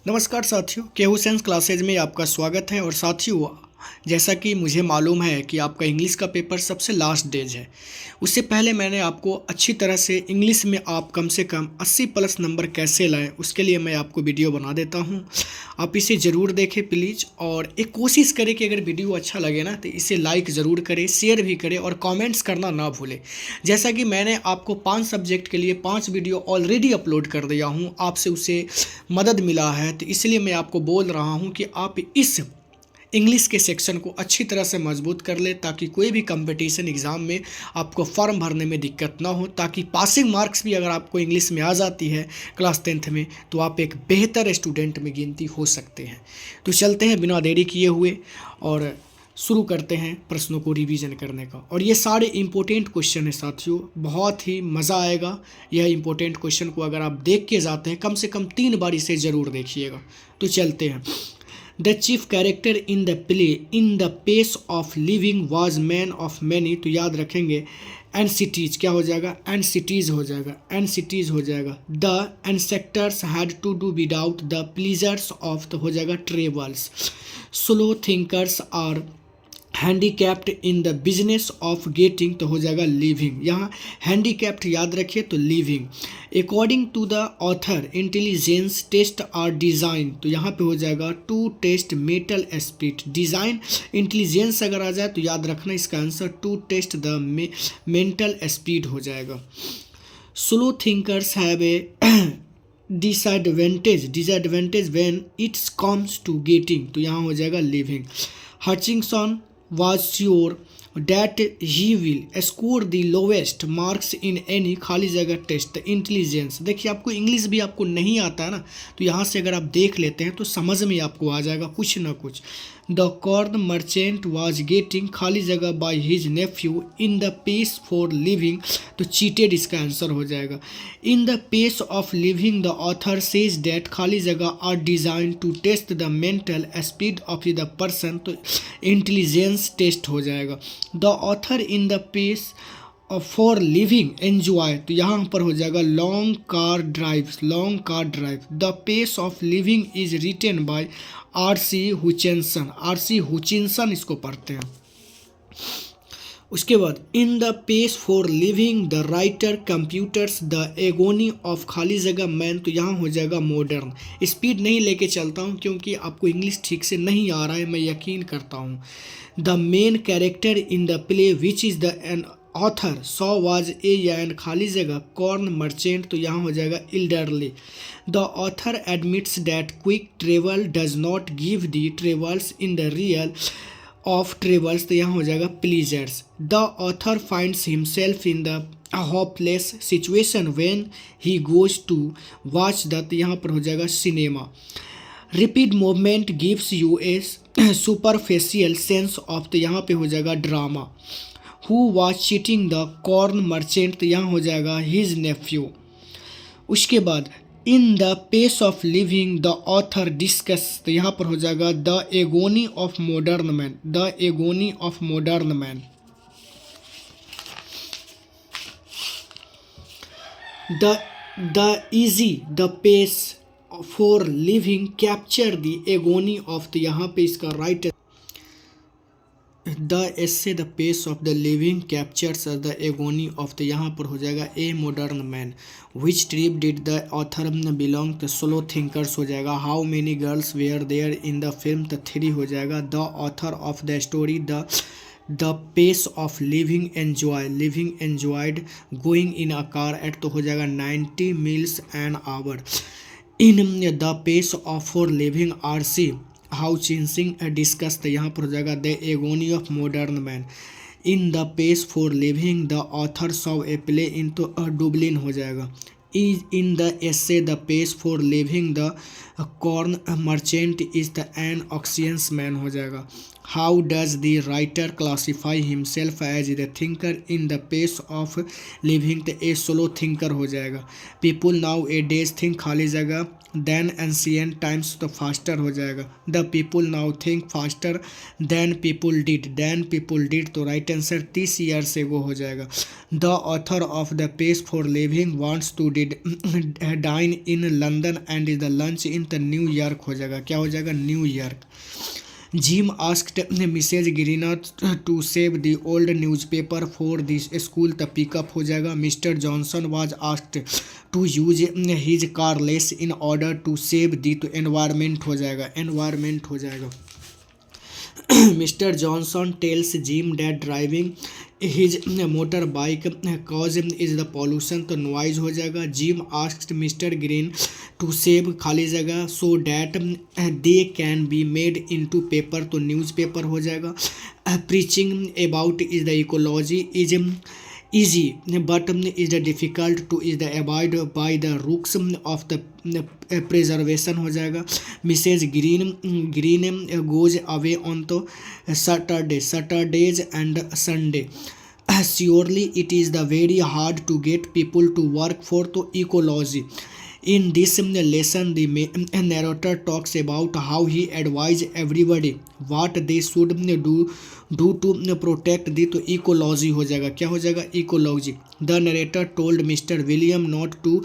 नमस्कार साथियों, केहू सेंस क्लासेज में आपका स्वागत है। और साथियों, जैसा कि मुझे मालूम है कि आपका इंग्लिश का पेपर सबसे लास्ट डेज है, उससे पहले मैंने आपको अच्छी तरह से इंग्लिश में आप कम से कम 80 प्लस नंबर कैसे लाएं, उसके लिए मैं आपको वीडियो बना देता हूं। आप इसे ज़रूर देखें प्लीज़, और एक कोशिश करें कि अगर वीडियो अच्छा लगे ना तो इसे लाइक ज़रूर करें, शेयर भी करें और कमेंट्स करना ना भूलें। जैसा कि मैंने आपको 5 सब्जेक्ट के लिए 5 वीडियो ऑलरेडी अपलोड कर दिया हूं, आपसे उसे मदद मिला है, तो इसलिए मैं आपको बोल रहा हूं कि आप इस इंग्लिश के सेक्शन को अच्छी तरह से मजबूत कर ले, ताकि कोई भी कंपटीशन एग्ज़ाम में आपको फॉर्म भरने में दिक्कत ना हो, ताकि पासिंग मार्क्स भी अगर आपको इंग्लिश में आ जाती है क्लास 10th में तो आप एक बेहतर स्टूडेंट में गिनती हो सकते हैं। तो चलते हैं बिना देरी किए हुए और शुरू करते हैं प्रश्नों को रिवीजन करने का। और ये सारे इंपॉर्टेंट क्वेश्चन हैं साथियों, बहुत ही मज़ा आएगा। यह इंपॉर्टेंट क्वेश्चन को अगर आप देख के जाते हैं, कम से कम 3 बार इसे ज़रूर देखिएगा। तो चलते हैं। The chief character in the play in the pace of living was man of many. तो याद रखेंगे एंड सिटीज़ क्या हो जाएगा, एंड सिटीज़ हो जाएगा, एंड सिटीज़ हो जाएगा। The ancestors had to do without the pleasures of, तो हो जाएगा travels. Slow thinkers are handicapped in the business of getting, तो हो जाएगा लिविंग। यहाँ हैंडीकैप्ड याद रखिए तो living. According to the author intelligence test are design, तो यहाँ पे हो जाएगा to test mental speed. Design intelligence अगर आ जाए तो याद रखना इसका answer to test the mental speed हो जाएगा। Slow thinkers have a disadvantage when it's comes to getting, तो यहाँ हो जाएगा living. Hutchinson was sure that he will score the lowest marks in any खाली जगह टेस्ट। इंटेलिजेंस देखिए, आपको इंग्लिश भी आपको नहीं आता है ना, तो यहाँ से अगर आप देख लेते हैं तो समझ में आपको आ जाएगा कुछ ना कुछ। The corn merchant was getting खाली जगह by his nephew in the pace for living, तो चीटेड इसका आंसर हो जाएगा। In the pace of living the author says that खाली जगह are design to test the mental speed of the person, तो intelligence test हो जाएगा। The author in the pace for living enjoy, तो यहाँ पर हो जाएगा long car drive, long car drive. The pace of living is written by R C. Hutchinson, R C. Hutchinson इसको पढ़ते हैं। उसके बाद in the pace for living the writer computers the agony of खाली जगह मैन, तो यहाँ हो जाएगा मॉडर्न। स्पीड नहीं लेके चलता हूँ क्योंकि आपको इंग्लिश ठीक से नहीं आ रहा है, मैं यकीन करता हूँ। The main character in the play which is the an author saw was a and खाली जगह कॉर्न मर्चेंट, तो यहाँ हो जाएगा elderly. The author admits that quick travel does not give the travels in the real of travels, तो यहाँ हो जाएगा pleasures. The author finds himself in the hopeless situation when he goes to watch the, तो यहाँ पर हो जाएगा cinema. Repeat movement gives you a superficial sense of, तो यहाँ पे हो जाएगा drama. Who was cheating the corn merchant, तो यहाँ हो जाएगा हिज नेफ्यू। उसके बाद in the pace of living the author discuss, तो यहाँ पर हो जाएगा the agony of modern man, the agony of modern man. The easy the pace for living capture the agony of, तो यहाँ पे इसका right the essay the pace of the living captures the agony of, तो यहाँ पर हो जाएगा a modern man. Which trip did the author belong, तो स्लो थिंकर्स हो जाएगा। How many girls were there in the film, तो 3 हो जाएगा। The author of the story the pace of living enjoyed going in a car at, तो हो जाएगा 90 miles an hour. In the pace of for living R C. Hutchinson discuss, तो यहाँ पर हो जाएगा the agony of modern man. In the pace for living the author saw a play in, तो Dublin हो जाएगा। Is in the essay the pace for living the corn merchant is the an auctions man हो जाएगा। How does the writer classify himself as the thinker in the pace of living, तो a slow thinker हो जाएगा। People nowadays think खाली जगह than ancient times तो faster हो जाएगा। The people now think faster than people did तो right answer 30 years ago हो जाएगा। The author of the pace for living wants to did dine in London and the lunch in the New York हो जाएगा, क्या हो जाएगा, New York. Jim asked Mrs. Greener to save the old newspaper for this school तो pickup हो जाएगा। Mr. Johnson was asked to use his car less in order to save the तो environment हो जाएगा, environment हो जाएगा। Mr. Johnson tells Jim that driving his motorbike causes the pollution तो noise हो जाएगा। Jim asked Mr. Green to save खाली जगह so that they can be made into paper तो newspaper हो जाएगा। Preaching about is the ecology is easy but is the difficult to is the avoid by the rules of the preservation हो जाएगा। Mrs. Green goes away on तो Saturdays and Sunday। Surely it is the very hard to get people to work for तो ecology। In this lesson, the narrator talks about how he advised everybody what they should do to protect the तो ecology हो जाएगा, क्या हो जाएगा, ecology। The narrator told Mr. William not to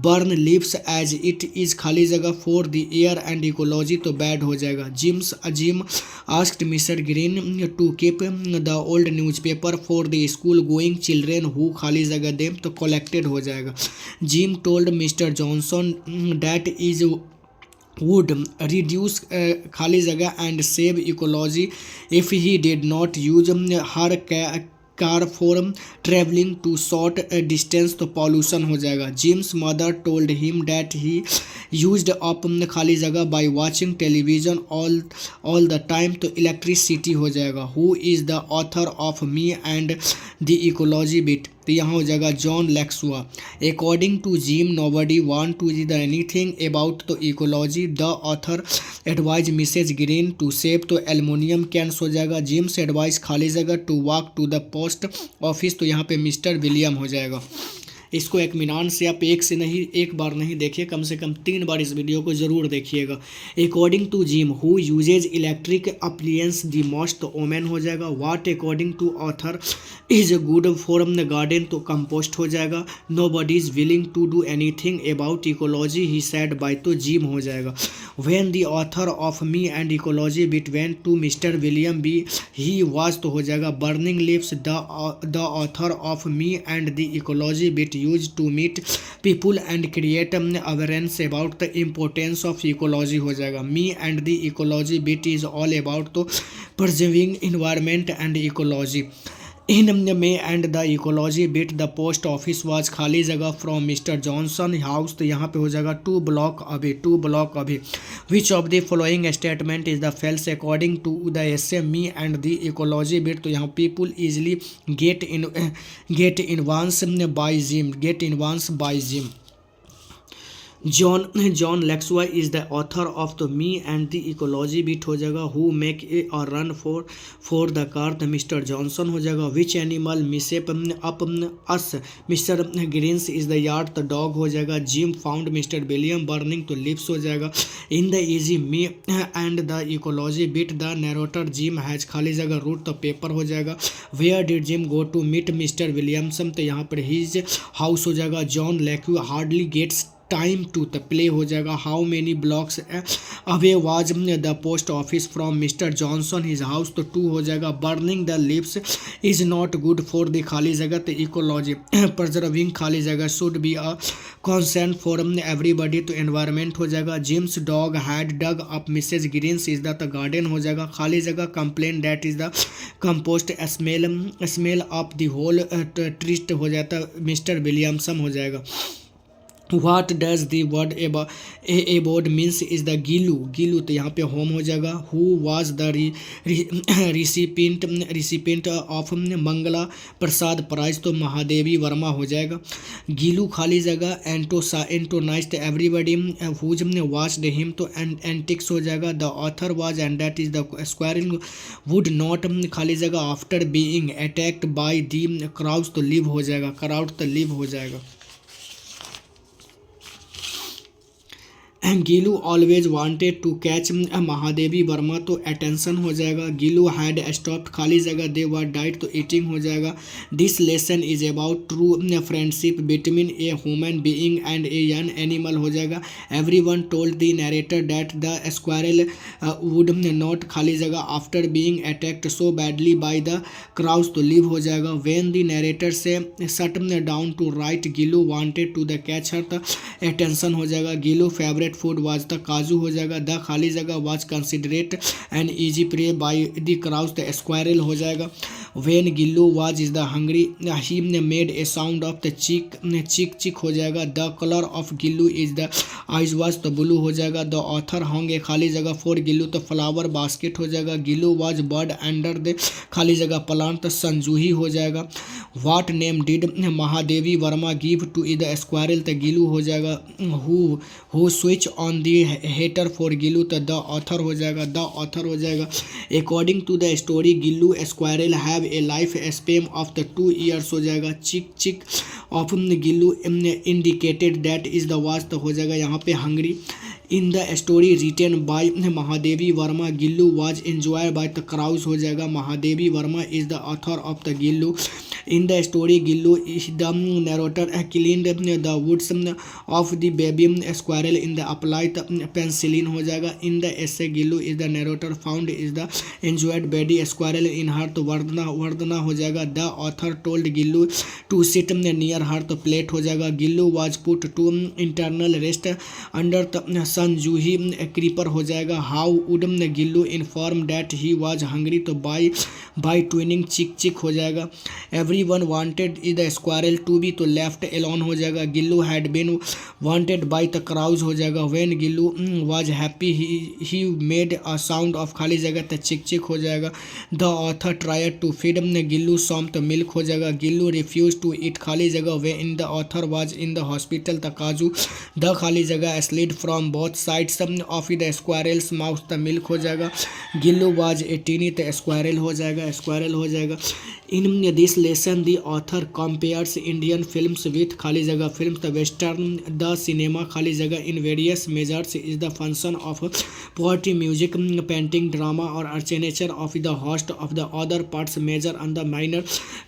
burn leaves as it is खाली जगह for the air and ecology तो bad हो जाएगा। Jim asked Mr. Green to keep the old newspaper for the school going children who खाली जगह them तो collected हो जाएगा। Jim told Mr. Johnson that is would reduce खाली जगह and save ecology if he did not use her car for traveling to short distance तो pollution हो जाएगा। Jim's mother told him that he used up खाली जगह by watching television all the time तो electricity हो जाएगा। Who is the author of Me and the Ecology Bit तो यहाँ हो जाएगा जॉन लेक्सुआ। According to Jim nobody want to the anything about तो ecology. The author advise Mrs Green to save तो एल्युमिनियम कैंस हो जाएगा। जिम्स एडवाइस खाली जगह to walk to the post office तो यहाँ पे मिस्टर विलियम हो जाएगा। इसको इत्मीनान से आप एक बार नहीं देखिए, कम से कम 3 बार इस वीडियो को ज़रूर देखिएगा। According to Jim who uses electric appliances the most तो ओमेन हो जाएगा। What according to author is good for the garden तो कंपोस्ट हो जाएगा। Nobody is willing to do anything about ecology he said by तो Jim हो जाएगा। When the author of me and ecology bit went to Mr William B he was तो हो जाएगा burning leaves. The author of me and the ecology bit used to meet people and create awareness about the importance of ecology हो जाएगा। Me and the ecology bit is all about तो preserving environment and ecology। In May and the ecology bit the post office was खाली जगह from Mr. Johnson house तो यहाँ पे हो जाएगा 2 block away। Which of the following statement is the false according to the essay Me and the ecology bit तो यहाँ people easily get advanced by Jim। John Lexua is the author of the Me and the Ecology Bit हो जाएगा। Who make a run for the car तो Mr. Johnson हो जाएगा। Which animal mishap up us Mr. Greens is the yard तो dog हो जाएगा। Jim found Mr. William burning तो lips हो जाएगा। In the easy Me and the Ecology Bit the narrator Jim has खाली जगह root तो paper हो जाएगा। Where did Jim go to meet Mr. Williamson तो यहाँ पर his house हो जाएगा। John Lexua hardly gets time to the play हो जाएगा। How many blocks away was the post office from mister Johnson his house तो 2 हो जाएगा। Burning the leaves is not good for the खाली जगह तो इकोलॉजी। प्रिजर्विंग खाली जगह should be a concern for everybody तो एनवायरमेंट हो जाएगा। Jim's dog had dug up Mrs Green's is the garden हो जाएगा। खाली जगह complain that is the compost smell of the whole tryst हो जाता मिस्टर विलियमसन हो जाएगा। What does the word abode means is the Gillu तो यहाँ पे होम हो जाएगा। Who was the recipient of Mangala Prasad prize तो महादेवी वर्मा हो जाएगा। गिलू खाली जगह antagonized everybody whose watched him तो एंटिक्स हो जाएगा। The author was and that is the squirrel would not खाली जगह after being attacked by the crowds तो live हो जाएगा। crowd तो live हो जाएगा। Gillu always wanted to catch Mahadevi Verma तो अटेंशन हो जाएगा। गिलू हैड स्टॉप्ड खाली जगह दे वर डाइट तो ईटिंग हो जाएगा। This lesson is about true friendship between a human being and a an animal हो जाएगा। Everyone told the narrator that the squirrel would not खाली जगह after being attacked so badly by the crows तो live हो जाएगा। When the narrator say sat down to write Gillu wanted to the catch her तो attention हो जाएगा। Gillu favourite food was the काजू हो जाएगा। द खाली जगह was considerate and easy prey by the crows the squirrel हो जाएगा। When Gillu was is the hungry he made a sound of the chick chick चिक हो जाएगा। The colour of Gillu is the eyes was तो blue हो जाएगा। The author होंगे खाली जगह फॉर गिल्लू तो फ्लावर बास्केट हो जाएगा। Gillu was buried under the खाली जगह प्लांट तो संजूही हो जाएगा। What name did Mahadevi Verma give to the squirrel तो गिल्लू हो जाएगा। Who switch on the heater for Gillu तो द ऑथर हो जाएगा। द ऑथर हो जाएगा। According to the story Gillu squirrel have a life span of the 2 years हो जाएगा। Chick chick of Gillu indicated that is the was तो हो जाएगा यहाँ पे hungry. In the story written by Mahadevi Varma Gillu was enjoyed by the crows हो जाएगा। Mahadevi Varma is the author of the Gillu. In the story Gillu is the narrator cleaned the woods of the baby squirrel in the apply penicillin हो जाएगा। In the essay Gillu is the narrator found is the enjoyed baby squirrel in her तो वर्धना हो जाएगा। The author told Gillu to sit near her तो plate हो जाएगा। Gillu was put to internal rest under संजूही क्रीपर हो जाएगा। How would Gillu inform that he was hungry तो बाय ट्विनिंग चिक चिक हो जाएगा। Everyone wanted the squirrel to be तो लेफ्ट एलोन हो जाएगा। Gillu had been wanted by the crows हो जाएगा। When Gillu was happy he made a sound of खाली जगह तो चिक चिक हो जाएगा। The author tried to feed Gillu some तो मिल्क हो जाएगा। गिल्लू रिफ्यूज टू ईट खाली जगह way in the author was in the hospital the काजू द खाली जगह slid from both sides of the squirrel's mouth the milk हो जाएगा। गिल्लू वाज ए टीनी तो स्क्वायरल हो जाएगा। स्क्वायरल हो जाएगा। In this lesson the author compares Indian films with खाली जगह film the western the cinema खाली जगह in various measures is the function of poetry music painting drama और अर्चनेचर of the host of the other parts major and the minor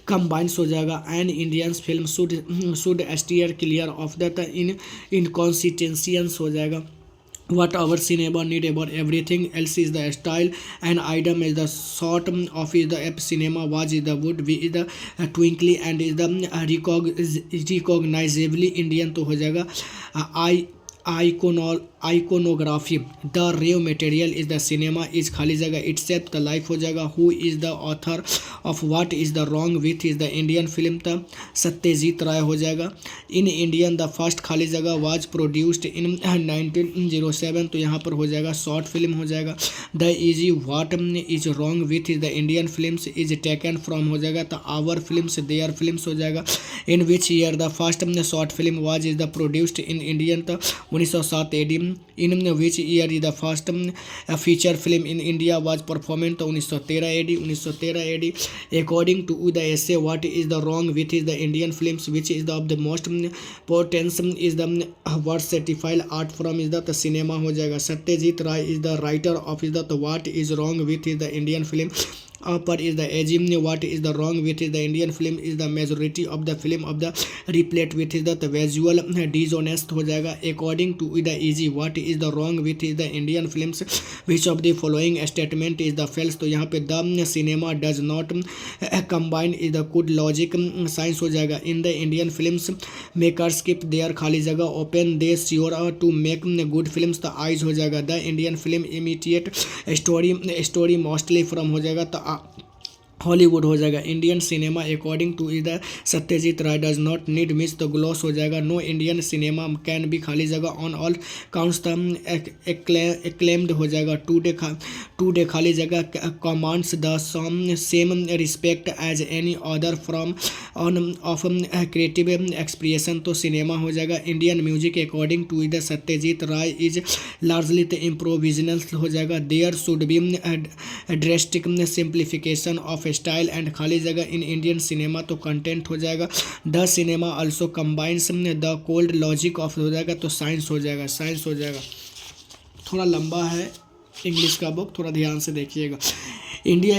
combines हो जाएगा। And Indian film should steer clear of the inconsistencies हो जाएगा। What our cinema need about everything else is the style and item is the sort of is the cinema was is the wood we is the twinkly and is the recognizably Indian तो हो जाएगा। iconography the raw material is the cinema is खाली जगह itself the life हो जाएगा। who is the author of what is the wrong with is the Indian film the Satyajit राय हो जाएगा। in Indian the first खाली जगह was produced in 1907 तो यहाँ पर हो जाएगा शॉर्ट फिल्म हो जाएगा। the easy what is wrong with is the Indian films is taken from हो जाएगा तो our films their films हो जाएगा। in which year the first short film was is the produced in Indian तो 1907 AD। in which year is the first feature film in India was performed तो 1913 AD। according to the essay what is the wrong with is the Indian films which is the of the most potential is the what certified art from is the cinema हो जाएगा। सत्यजीत राय is the writer of is the what is wrong with is the Indian film पर is the agim what is the wrong with is the Indian film is the majority of the film of the replete with is the visual dishonest हो जाएगा। according to the easy what is the wrong with is the Indian films which of the following statement is the false तो यहाँ पे the cinema does not combine is the good logic science हो जाएगा। in the Indian films makers keep their खाली जगह open they sure to make good films the eyes हो जाएगा। the Indian film imitate story mostly from हो जाएगा तो Hollywood हो जाएगा। इंडियन सिनेमा अकॉर्डिंग टू इधर Satyajit Ray does not need miss the gloss हो जाएगा। No Indian cinema can be खाली जगह ऑन ऑल काउंट्स एक्लेम्ड हो जाएगा। टू डे खाली जगह commands the same respect as any other from on of creative expression तो सिनेमा हो जाएगा। इंडियन म्यूजिक अकॉर्डिंग टू इधर Satyajit Ray is largely the improvisational हो जाएगा। There should be drastic simplification of style and खाली जगह इन इंडियन सिनेमा तो content हो जाएगा। The cinema also combines the cold logic of हो जाएगा तो साइंस हो जाएगा। थोड़ा लंबा है इंग्लिश का बुक, थोड़ा ध्यान से देखिएगा। इंडिया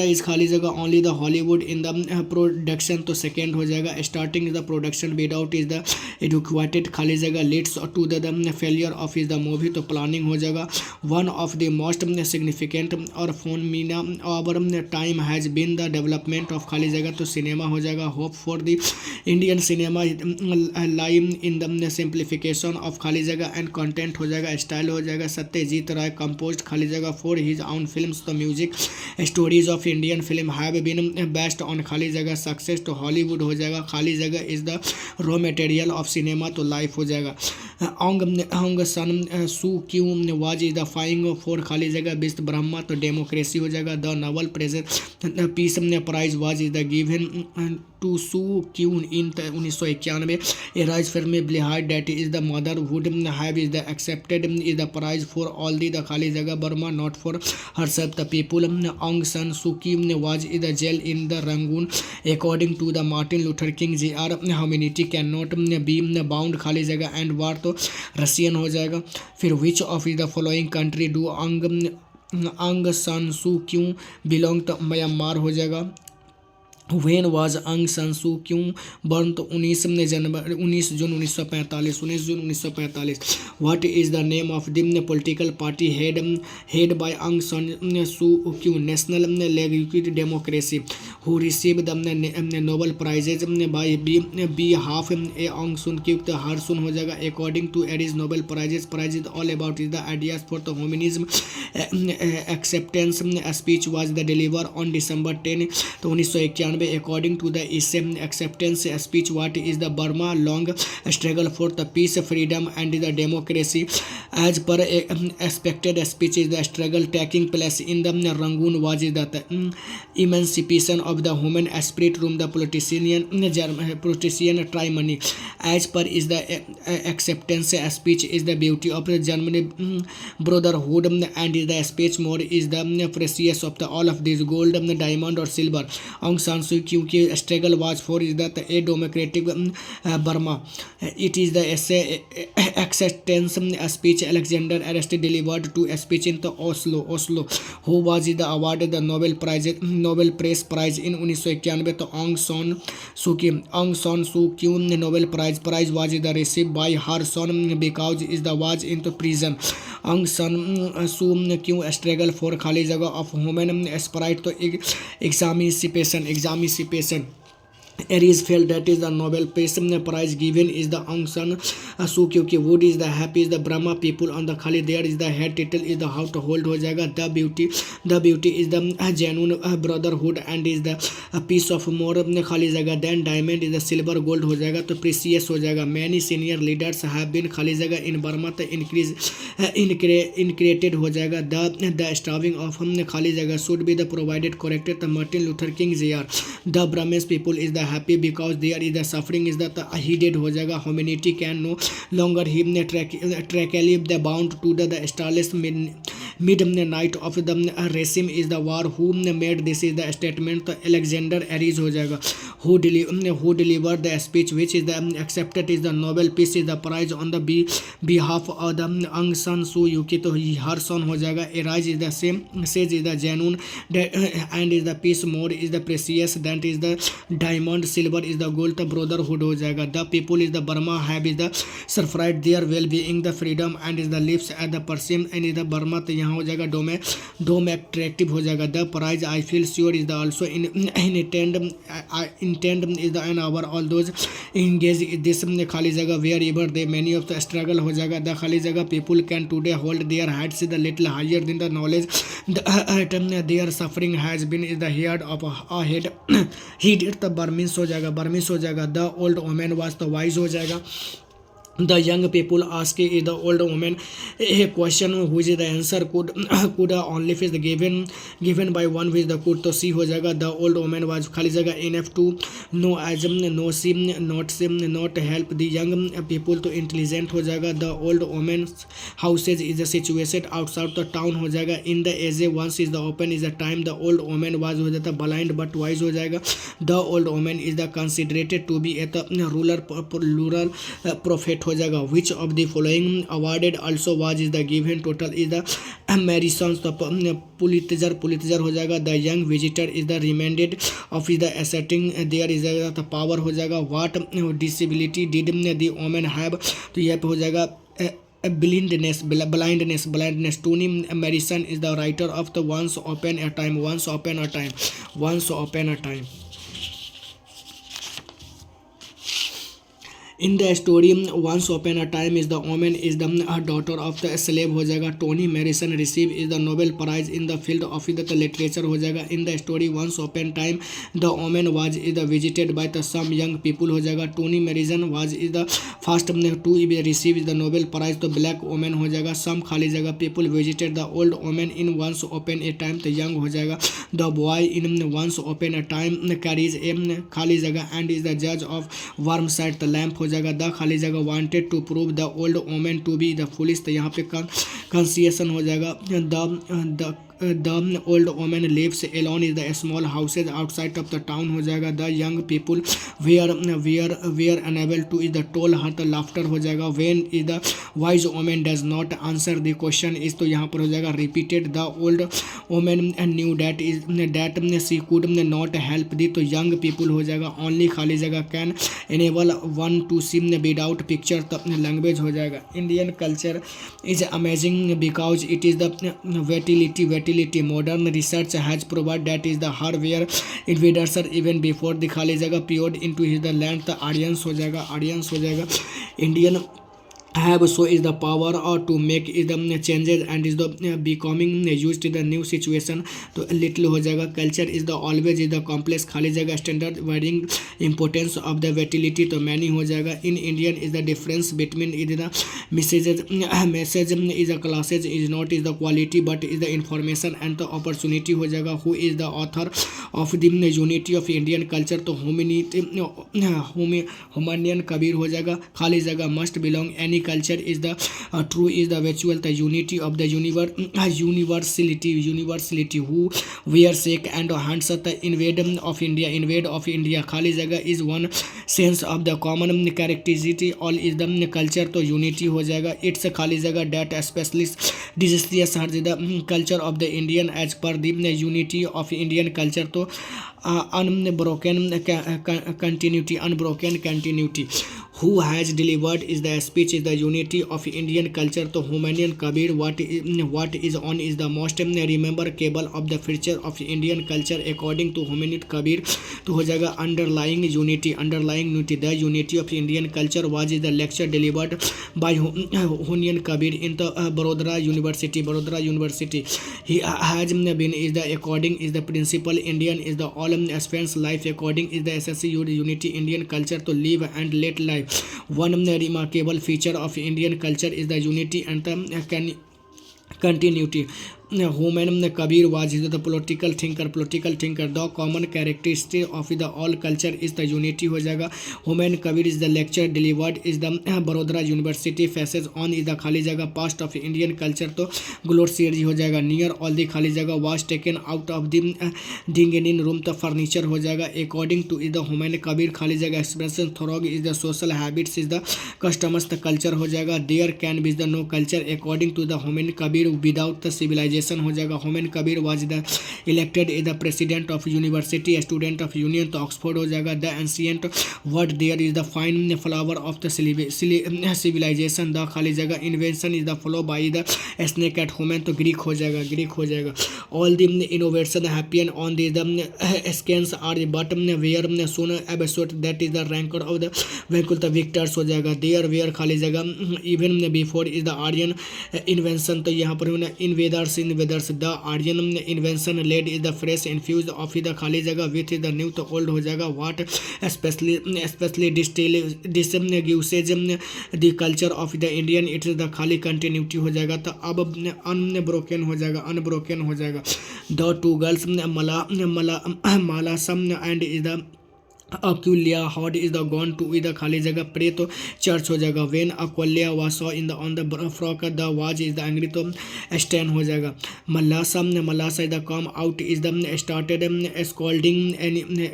इज़ खाली जगह only the Hollywood in the production, तो सेकेंड हो जाएगा। Starting the production without is the educated खाली जगह leads to the failure of is the movie, तो प्लानिंग हो जाएगा। One of the most significant और phenomena over time has been the development of खाली जगह, तो सिनेमा हो जाएगा। Hope for the Indian cinema live in the simplification of खाली जगह एंड कंटेंट हो जाएगा। स्टाइल हो जाएगा। सत्यजीत राय कंपोज्ड खाली जगह फॉर हिज ओन फिल्म्स, तो music stories of Indian film have been based on खाली जगह सक्सेस, तो हॉलीवुड हो जाएगा। खाली जगह is the raw material of cinema, तो लाइफ हो जाएगा। Aung San Suu Kyi was is the fighting for खाली जगह बिस्त ब्रह्मा, तो डेमोक्रेसी हो जाएगा। The Nobel peace prize was is the given to Suu Kyi in 1991। A Ray's film behind that is the motherhood have is the accepted is the prize for all the खाली जगह Burma not for herself the people. Aung San Suu Kyi was in the jail in the Rangoon. According to the Martin Luther King Jr. humanity cannot be bound खाली जगह and war, तो Russian हो जाएगा। फिर which of the following country do Aung San Suu Kyi belong, तो Myanmar हो जाएगा। When was Aung San Suu Kyi born, तो 19 जून 1945। What is the name of the political party head by Aung San Suu Kyi? National Legislative Democracy. Who received the Nobel Prizes by behalf Aung San Suu Kyi, तो हरसुन हो जाएगा। According to Aries Nobel Prize is all about is the ideas for the humanism acceptance speech was the delivered on December 10, तो 1991। According to the essay acceptance speech, what is the Burma long struggle for the peace, freedom and the democracy? As per expected speech is the struggle taking place in the Rangoon was the emancipation of the human spirit from the politician trimony. As per is the acceptance speech is the beauty of the German brotherhood and is the speech more is the precious of the all of these gold, diamond or silver. Aung San Suu Kyi की struggle was for is that a democratic Burma. It is the essay acceptance speech Alexander Arrested delivered to a speech in the Oslo. Who was the awarded the Nobel Peace Prize in 1991, तो Aung San Suu Kyi. Aung San Suu Kyi Nobel Prize was the received by her son because is the was into prison. Aung San Suu Kyi struggle for खाली जगह of human spirit, तो examination. Aries felt that is the Nobel Peace Prize given is the Aung San Suu Kyi. Wood is the happy is the Brahma people on the खाली there is the head title is the how to hold हो जाएगा। The beauty is the genuine brotherhood and is the piece of more खाली जगह then diamond is the silver gold हो जाएगा, तो precious हो जाएगा। Many senior leaders have been खाली जगह in Burma, तो increated हो जाएगा। The starving of खाली जगह should be the provided corrected, तो Martin Luther King Jr. The Brahmins people is the happy because there is the suffering is that heeded हो जाएगा। Humanity can no longer him trackly the bound to the starless midnight of the regime is the war. Who made this is the statement, तो Alexander Aries हो जाएगा। Who delivered the speech which is the accepted is the Nobel Peace is the prize on the behalf of the Aung San Suu Kyi, तो her son हो जाएगा। Aries is the same says is the genuine and is the peace more is the precious that is the diamond, silver is the gold, the brotherhood हो जाएगा। The people is the Burma have is the surprised their well being the freedom and is the lives at the percent and is the Burma, तो यहाँ हो जाएगा dome attractive हो जाएगा। The prize I feel sure is the also intend is the and our all those engage in this खाली जगह wherever they many of the struggle हो जाएगा। The खाली जगह people can today hold their heads the little higher than the knowledge their suffering has been is the head of a head he did the Burmese हो जाएगा। The old woman was the wise हो जाएगा। The young people ask the old woman a question which the answer could only is given by one which the could, तो सी हो जाएगा। The old woman was खाली जगह enough to know as no seem not help the young people, तो intelligent हो जाएगा। The old woman's houses is situated outside the town हो जाएगा। In the age once is the open is the time the old woman was हो जाता blind but wise हो जाएगा। The old woman is the considered to be a rural prophet correct हो जाएगा। Which of the following awarded also was is the given total is the Morrison's, तो Pulitzer हो जाएगा। The young visitor is the reminded of is the assisting there is the power हो जाएगा। What disability did the women have, तो यह पे हो जाएगा blindness. Toni Morrison is the writer of the Once Upon a Time. In the story Once Upon a Time is the woman is the daughter of the slave हो जाएगा। Toni Morrison receive is the Nobel prize in the field of the literature हो जाएगा। In the story Once Upon a Time the woman was is the visited by the some young people हो जाएगा। Toni Morrison was is the first to receive the Nobel Prize, तो black women हो जाएगा। Some खाली जगह people visited the old women in Once Upon a Time, तो young हो जाएगा। The boy in Once Upon a Time carries a खाली जगह एंड इज द जज of warm side, the lamp हो जाएगा। द खाली जगह wanted to prove the old women to be the foolish, तो यहाँ पे कंसिएशन हो जाएगा। The old women lives Elon is the small houses outside of the town हो जाएगा। The young people were unable to is the tell her, the laughter हो जाएगा। When is the wise women does not answer the question is, तो यहाँ पर हो जाएगा repeated. The old women knew that she could not help the, तो young people हो जाएगा। ओनली खाली जगह can enable one to see without picture, तो लैंग्वेज हो जाएगा। Indian culture is amazing because it is the versatility modern research has proved that is the hardware invaders are even before the खाली जगह poured into his the land, the audience हो जाएगा। Indian have so is the power or to make is the changes and is the becoming used in the new situation, तो little हो जाएगा। culture is the always is the complex खाली जगह standard varying importance of the versatility, तो many हो जाएगा। in Indian is the difference between is the message is the classes is not is the quality but is the information and the opportunity हो जाएगा। who is the author of the unity of Indian culture, तो हुमायूं कबीर हो जाएगा। खाली जगह must belong any culture is the true is the virtual, the unity of the universality who wear shake and hands at the invade of India खाली जगह is one sense of the common characteristic all is the culture, तो unity हो जाएगा। it's खाली जगह that especially distinguishes the culture of the Indian as per the unity of Indian culture, तो unbroken continuity who has delivered is the speech is the unity of Indian culture, तो Humayun Kabir what is on is the most remarkable of the feature of Indian culture according to Humayun Kabir, तो हो जाएगा underlying unity the unity of Indian culture was is the lecture delivered by Humayun Kabir in the Baroda University he has been is the according is the principle Indian is the all spends life according is the SSC unity Indian culture to live and let life. One remarkable feature of Indian culture is the unity and the continuity. Humayun Kabir was the political thinker. The common characteristic of the all culture is the unity हो जाएगा। Humayun Kabir is the lecture delivered is the Baroda University faces on is the खाली जगह past of Indian culture, तो glossary हो जाएगा। Near all the खाली जगह was taken out of the dining room, तो furniture हो जाएगा। According to is the Humayun Kabir खाली जगह expression thorough is the social habits is the customers, the culture हो जाएगा। There can be the no culture according to the Humayun Kabir without the civilization हो जाएगा। Humayun Kabir was the elected is the president of university student of union, तो Oxford हो जाएगा। The ancient word there is the fine flower of the civilization, the खाली जगह invention is the follow by the snake at human, तो Greek हो जाएगा। All the innovation happen on the scans are but were soon absorbed that is the ranker of the vehicle, the victors हो जाएगा। There were खाली जगह even before is the Aryan invention, तो यहाँ पर invaders the Aryan invention led is the fresh infuse of the खाली जगह with the new, तो ओल्ड हो जाएगा। What specially distinguishes the culture of the Indian its the खाली continuity हो जाएगा। तो अब अनब्रोकन हो जाएगा। The two girls Malasha and is the Akulya had is the gone to इधर खाली जगह प्रे तो चर्च हो जाएगा। When Akulya was so in the on the frock the was is the angry तो स्टैन हो जाएगा। Malasha Malasha is the come out is the started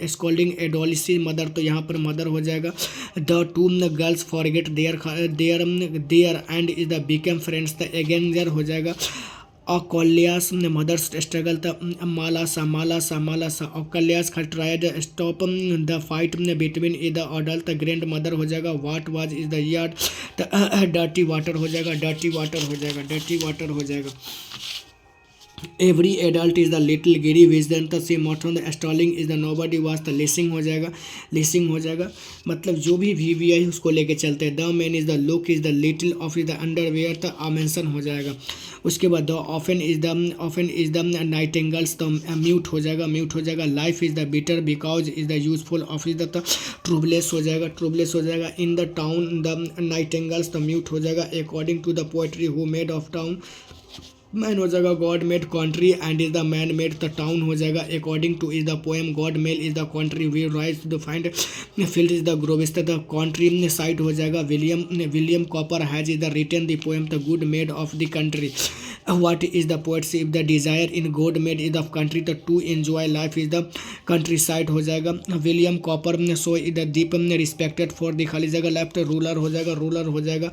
scolding एडोलिसी मदर तो यहाँ पर मदर हो जाएगा। The two girls forget their and is the become friends the एगेंजर हो जाएगा। Akulya's mother's struggle the Malasha Akulya's tried stop the fight between the adult grandmother हो जाएगा। What was is the yard dirty water हो जाएगा। Dirty water हो जाएगा। Dirty water हो जाएगा। Every adult is the little गिरी vision the sea मॉटन the stalling is the nobody was the लिसिंग हो जाएगा। लिसिंग हो जाएगा मतलब जो भी वी उसको लेके चलते हैं। The man is the look is the little of is the underwear the आमेंसन हो जाएगा। उसके बाद the often is the nightingales the mute हो जाएगा। म्यूट हो जाएगा। Life is the bitter because is the useful of is the troubles हो जाएगा। ट्रूबलेस हो जाएगा। In the town the nightingales the mute हो जाएगा। According to the poetry who made of town man हो जाएगा। God made country and is the man made the town हो जाएगा। According to is the poem God male is the country we rise to find field is the ग्रोवेस्ट the countryside हो जाएगा। William Cowper has is the written the poem the good made of the country. what is the poetry if the desire in God made is the country the to enjoy life is the countryside हो जाएगा। William Cowper so is the deep respected for the खाली जगह left ruler हो जाएगा। Ruler हो जाएगा।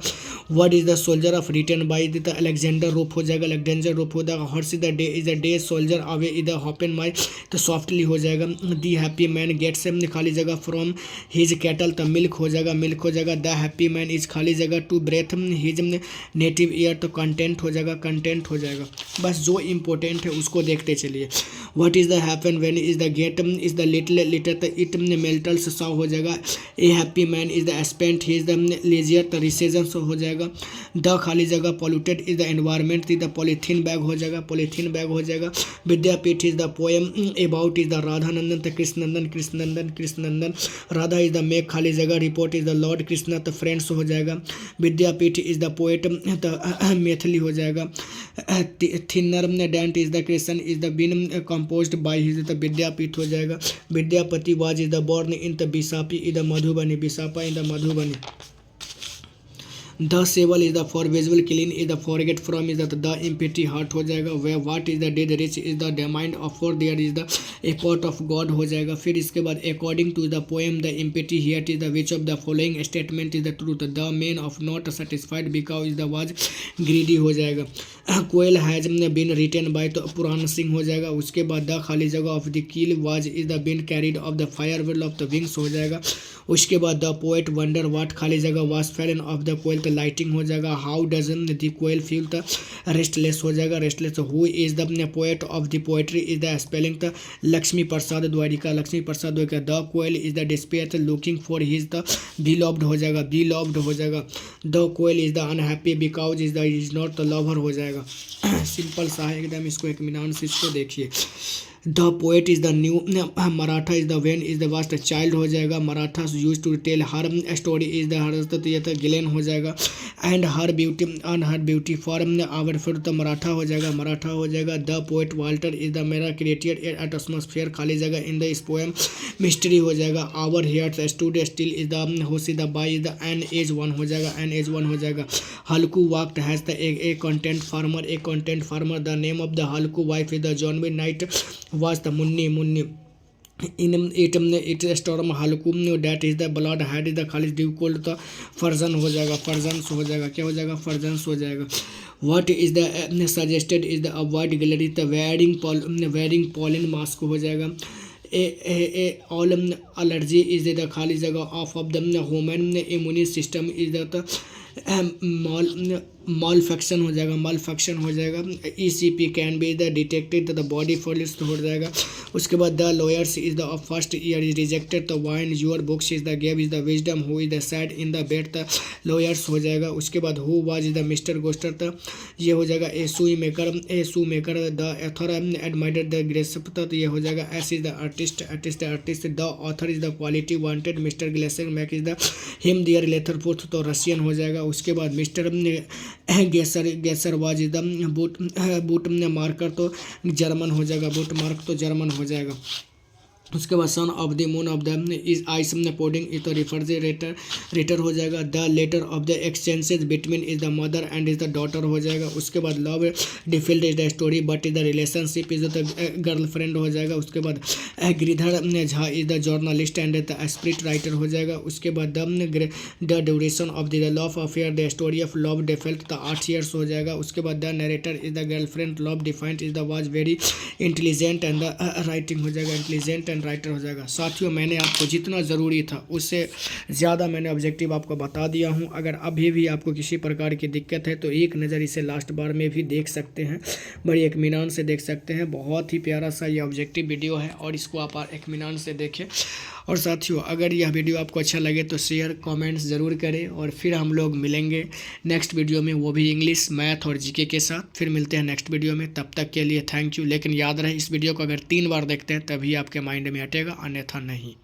Word is the soldier of return by the Alexander rope हो जाएगा। अलेक्जेंडर रोप हो जाएगा। Horse is the day is the day soldier away is the happen my तो सॉफ्टली हो जाएगा। दी हैप्पी मैन गेट्स खाली जगह फ्रॉम हिज कैटल तो मिल्क हो जाएगा। मिल्क हो जाएगा। द हैप्पी मैन इज खाली जगह to breathe his native air तो कंटेंट हो जाएगा। कंटेंट हो जाएगा। बस जो इम्पोर्टेंट है उसको देखते चलिए। What is the happen when is the gate is the little litter it मेल्टल्स सॉ हो जाएगा। A happy man is the spent he is the lazier तो रिसेजन हो जाएगा। द खाली जगह polluted is the environment is the polythene bag हो जाएगा। पॉलीथीन बैग हो जाएगा। Vidyapeeth is the poem about is the Radhanandan तो Krishnanandan Radha is the make खाली जगह report is the Lord Krishna तो फ्रेंड्स हो जाएगा। विद्यापीठ इज द पोएट तो मैथिली हो जाएगा। Thinner dent is the Christian is the been composed by his the Vidyapeeth हो जाएगा। Vidyapati was is the born in the Bisapi is the Madhubani Bisapa in the Madhubani. The several is the for visual clean is the forget from is the empty heart हो जाएगा। Way what is the dead rich is the mind of for there is the a pot of God हो जाएगा। फिर इसके बाद according to the poem the empty heart is the which of the following statement is the truth the man of not satisfied because is the was greedy हो जाएगा। Koel has been written by तो पुराण सिंह हो जाएगा। उसके बाद the खाली जगह of the keel was is the been carried off the fire will of the wings हो जाएगा। उसके बाद द पोएट वंडर वाट खाली जगह was fallen off the koel तो लाइटिंग हो जाएगा। How doesn't the koel feel the restless हो जाएगा। Restless who is the poet of the poetry is the spelling the Lakshmi Prasad Dwarika. Lakshmi Prasad Dwarika. The koel is the despair looking for his the beloved हो जाएगा। Beloved हो जाएगा। The koel is the unhappy because is not the lover हो जाएगा। Simple सा है एकदम। इसको इत्मीनान से इसको देखिए। The poet is the new Maratha is the when is the vast child हो जाएगा। Maratha use to tell her story is the her गिलेन हो जाएगा। And her beauty for hour फिर द मराठा हो जाएगा। मराठा हो जाएगा। The poet Walter is the मेरा क्रिएटेड एटमोसफेयर खाली जगह in the is poem mystery हो जाएगा। Our hairs stood still is the होसी the by is the an age one हो जाएगा। एन एज वन हो जाएगा। Halku walked has the a content farmer the name of the Halku wife is the John be night was the Munni in it storm Halku that is the blood had is the खाली due cold the फर्जन हो जाएगा। फर्जन्स हो जाएगा। क्या हो जाएगा। फर्जन्स हो जाएगा। What is the suggested is the avoid gallery the wearing pollen mask हो जाएगा। ऑल एलर्जी इज द खाली जगह of the human immune system is the malfunction हो जाएगा। मॉलफंक्शन हो जाएगा। ECP can be the detected the body फॉलिस हो जाएगा। उसके बाद the lawyers is the first year is rejected the wine your books is the gave is the wisdom who is the sad in the bed the lawyers हो जाएगा। उसके बाद who was is the mister Goster the ये हो जाएगा। A shoe maker द एथर admired the ग्रेसप तो ये हो जाएगा। As is the artist the author is the quality wanted mister Glaser make is the him there leather forth तो रशियन हो जाएगा। उसके बाद mister Gesser was is the boot marker तो जर्मन हो जाएगा। बूट मार्क तो जर्मन हो जाएगा। उसके बाद son of the moon of the is ice pudding is the refrigerator हो जाएगा। The letter of the exchanges between is the mother and is the daughter हो जाएगा। उसके बाद love defiled is the story but is the relationship is the girlfriend हो जाएगा। उसके बाद Giridhar Jha is the journalist and the script writer हो जाएगा। उसके बाद the duration of the love affair the story of love defiled the 8 years हो जाएगा। उसके बाद the narrator is the girlfriend love defined is the was very intelligent and the writing हो जाएगा, इंटेलिजेंट एंड राइटर हो जाएगा। साथियों, मैंने आपको जितना ज़रूरी था उससे ज़्यादा मैंने ऑब्जेक्टिव आपको बता दिया हूं। अगर अभी भी आपको किसी प्रकार की दिक्कत है तो एक नज़र इसे लास्ट बार में भी देख सकते हैं, बड़ी इत्मीनान से देख सकते हैं। बहुत ही प्यारा सा ये ऑब्जेक्टिव वीडियो है और इसको आप इत्मीनान से देखें। और साथियों, अगर यह वीडियो आपको अच्छा लगे तो शेयर कमेंट्स ज़रूर करें और फिर हम लोग मिलेंगे नेक्स्ट वीडियो में, वो भी इंग्लिश, मैथ और जीके के साथ। फिर मिलते हैं नेक्स्ट वीडियो में, तब तक के लिए थैंक यू। लेकिन याद रहे, इस वीडियो को अगर 3 बार देखते हैं तभी आपके माइंड में हटेगा, अन्यथा नहीं।